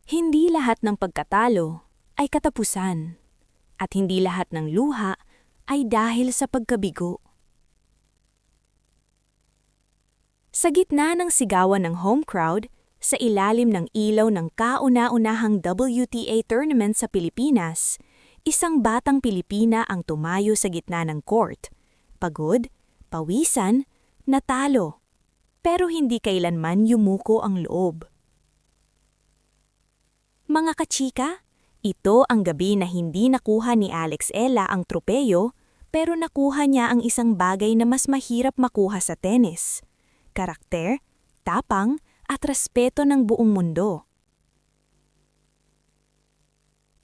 Hindi lahat ng pagkatalo ay katapusan, at hindi lahat ng luha ay dahil sa pagkabigo. Sa gitna ng sigawan ng home crowd, sa ilalim ng ilaw ng kauna-unahang WTA tournament sa Pilipinas, isang batang Pilipina ang tumayo sa gitna ng court. Pagod, pawisan, natalo, pero hindi kailanman yumuko ang loob. Mga kachika, ito ang gabi na hindi nakuha ni Alex Ella ang tropeyo, pero nakuha niya ang isang bagay na mas mahirap makuha sa tennis: karakter, tapang, at respeto ng buong mundo.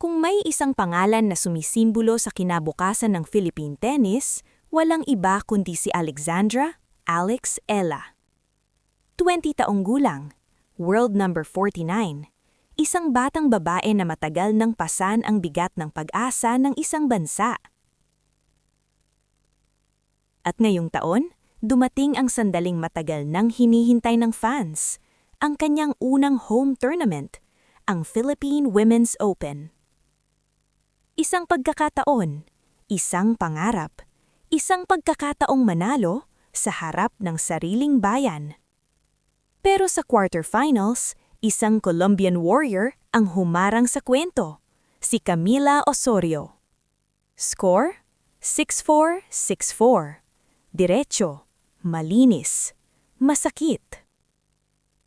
Kung may isang pangalan na sumisimbolo sa kinabukasan ng Philippine tennis, walang iba kundi si Alexandra Alex Ella. 20 taong gulang, world number 49, isang batang babae na matagal nang pasan ang bigat ng pag-asa ng isang bansa. At ngayong taon, dumating ang sandaling matagal nang hinihintay ng fans, ang kanyang unang home tournament, ang Philippine Women's Open. Isang pagkakataon, isang pangarap, isang pagkakataong manalo sa harap ng sariling bayan. Pero sa quarterfinals, isang Colombian warrior ang humarang sa kwento, si Camila Osorio. Score? 6-4, 6-4. Diretso, malinis, masakit.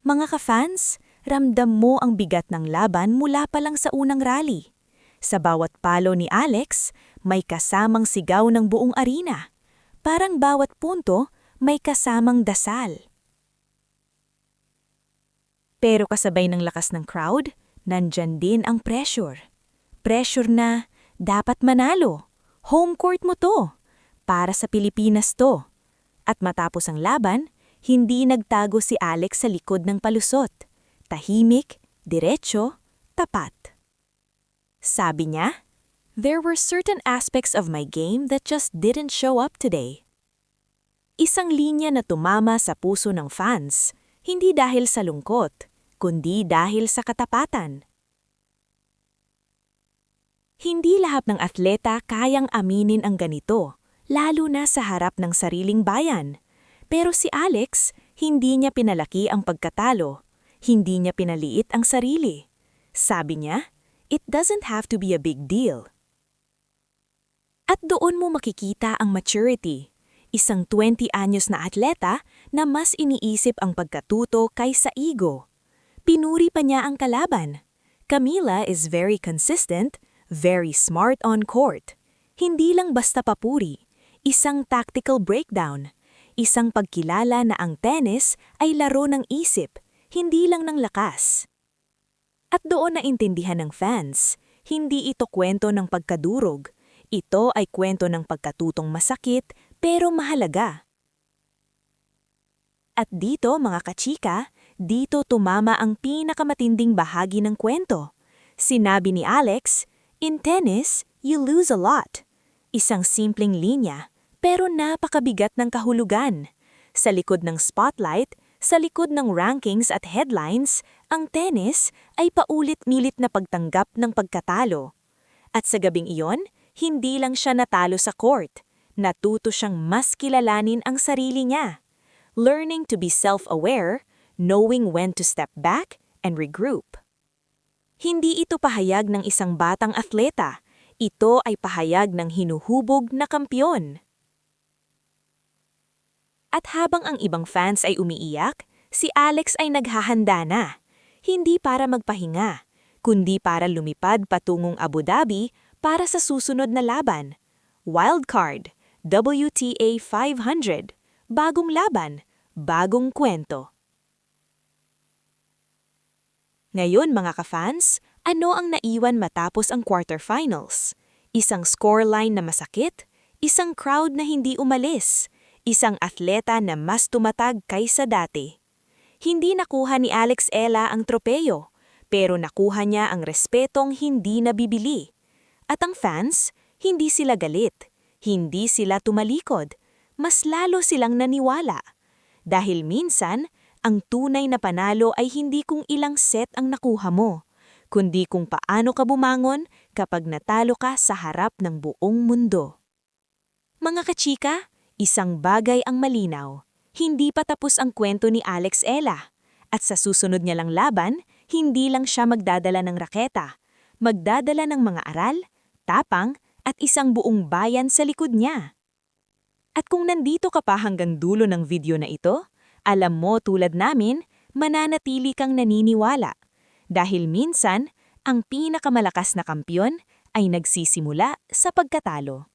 Mga ka-fans, ramdam mo ang bigat ng laban mula pa lang sa unang rally. Sa bawat palo ni Alex, may kasamang sigaw ng buong arena. Parang bawat punto may kasamang dasal. Pero kasabay ng lakas ng crowd, nandyan din ang pressure. Pressure na dapat manalo. Home court mo to. Para sa Pilipinas to. At matapos ang laban, hindi nagtago si Alex sa likod ng palusot. Tahimik, diretso, tapat. Sabi niya, "There were certain aspects of my game that just didn't show up today." Isang linya na tumama sa puso ng fans, hindi dahil sa lungkot, kundi dahil sa katapatan. Hindi lahat ng atleta kayang aminin ang ganito, lalo na sa harap ng sariling bayan. Pero si Alex, hindi niya pinalaki ang pagkatalo, hindi niya pinaliit ang sarili. Sabi niya, "It doesn't have to be a big deal." At doon mo makikita ang maturity, isang 20 anyos na atleta na mas iniisip ang pagkatuto kaysa ego. Pinuri pa niya ang kalaban. Camila is very consistent, very smart on court. Hindi lang basta papuri, isang tactical breakdown, isang pagkilala na ang tennis ay laro ng isip, hindi lang ng lakas. At doon na intindihan ng fans, hindi ito kwento ng pagkadurog, ito ay kwento ng pagkatutong masakit pero mahalaga. At dito mga kachika, dito tumama ang pinakamatinding bahagi ng kwento. Sinabi ni Alex, "In tennis, you lose a lot." Isang simpleng linya, pero napakabigat ng kahulugan. Sa likod ng spotlight, sa likod ng rankings at headlines, ang tennis ay paulit-milit na pagtanggap ng pagkatalo. At sa gabing iyon, hindi lang siya natalo sa court, natuto siyang mas kilalanin ang sarili niya. Learning to be self-aware, knowing when to step back and regroup. Hindi ito pahayag ng isang batang atleta, ito ay pahayag ng hinuhubog na kampiyon. At habang ang ibang fans ay umiiyak, si Alex ay naghahanda na. Hindi para magpahinga, kundi para lumipad patungong Abu Dhabi para sa susunod na laban. Wildcard, WTA 500, bagong laban, bagong kwento. Ngayon mga ka-fans, ano ang naiwan matapos ang quarterfinals? Isang scoreline na masakit, isang crowd na hindi umalis, isang atleta na mas tumatag kaysa dati. Hindi nakuha ni Alex Ella ang tropeyo, pero nakuha niya ang respetong hindi nabibili. At ang fans, hindi sila galit, hindi sila tumalikod, mas lalo silang naniwala. Dahil minsan, ang tunay na panalo ay hindi kung ilang set ang nakuha mo, kundi kung paano ka bumangon kapag natalo ka sa harap ng buong mundo. Mga kachika, isang bagay ang malinaw. Hindi pa tapos ang kwento ni Alex Ella. At sa susunod niya lang laban, hindi lang siya magdadala ng raketa. Magdadala ng mga aral, tapang, at isang buong bayan sa likod niya. At kung nandito ka pa hanggang dulo ng video na ito, alam mo tulad namin, mananatili kang naniniwala. Dahil minsan, ang pinakamalakas na kampiyon ay nagsisimula sa pagkatalo.